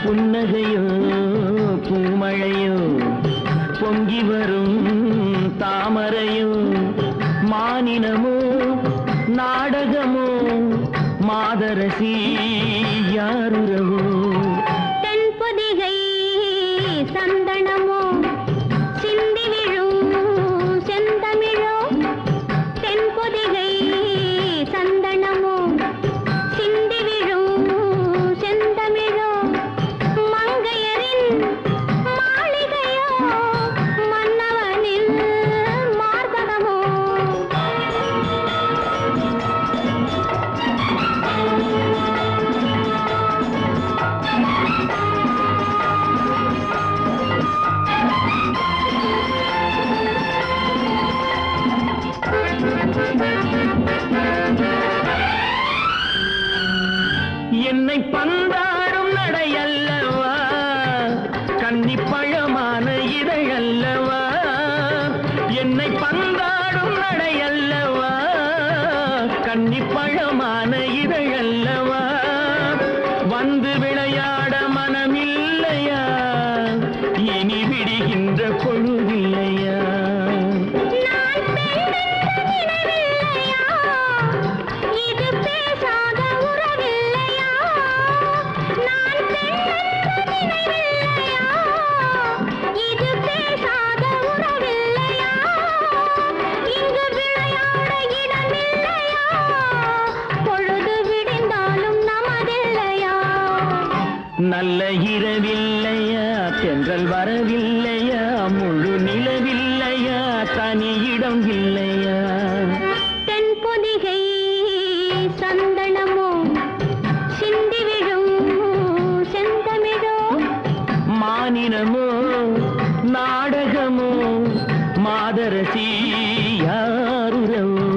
புன்னகையோ பூமழையோ பொங்கி வரும் தாமரையோ மானினமோ நாடகமோ மாதரசி யாருறவோ தென்பொதிகை சந்தனமோ சிந்தி விழும் செந்தமிழோ தென்பொதிகை சந்தனமோ சிந்தி விழும் செந்தமிழோ மங்கையரின் மாளிகையோ மன்னவனின் மார்பகமோ என்னை பந்தாடும் நடையல்லவா கன்னிப்பழமான இதழல்லவா என்னை பந்தாடும் நடையல்லவா கன்னிப்பழமான இதழல்லவா வந்து விளையாட மனமில்லையா இனி விடுகின்ற பொழுதில்லையா இது பேசாத உறவில்லையா நான் பெண்ணென்ற நினைவில்லையா இது பேசாத உறவில்லையா இங்கு விளையாட இடமில்லையா பொழுது விடிந்தாலும் நமதில்லையா நல்ல இரவில்லையா தென்றல் வரவில்லையா முழு நிலவில்லையா தனி இடம் இல்லையா தென்பொதிகை சந்தனமோ சிந்தி விழும் செந்தமிழோ மானினமோ நாடகமோ மாதரசி யாருறவோ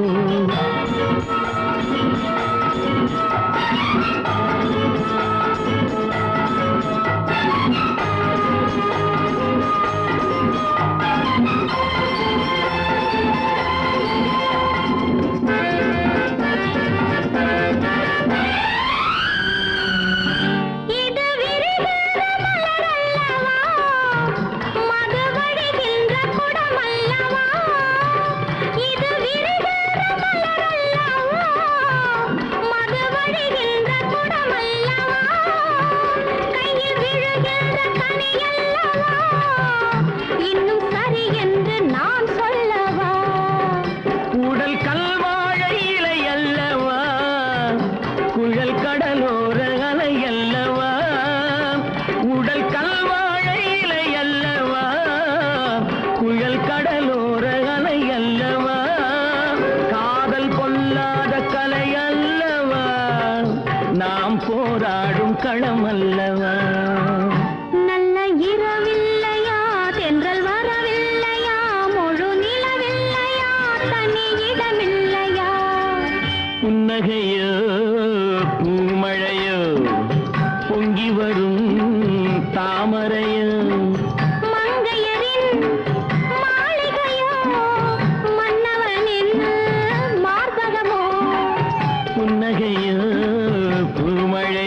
இது விரிகின்ற மலரல்லவா மது வழிகின்ற குடமல்லவா இது விரிகின்ற மலரல்லவா மது வழிகின்ற குடமல்லவா கையில் விழுகின்ற கனியல்லவா இன்னும் சரி என்று நான் சொல்லவா உடல் கல்வாழை இலை அல்லவா குழல் கடலோர அலை அல்லவா உடல் கல்வாழை இலை அல்லவா குழல் கடலோர அலை அல்லவா காதல் கொள்ளாத கலை அல்லவா நாம் போராடும் களம் அல்லவா நல்ல இரவில்லையா தென்றல் வரவில்லையா முழு நிலவில்லையா தனி இடமில்லையா புன்னகையோ பூமழையோ பொங்கி வரும் தாமரையோ மங்கையரின் மாளிகையோ மன்னவனின் மார்பகமோ புன்னகையோ பூமழையோ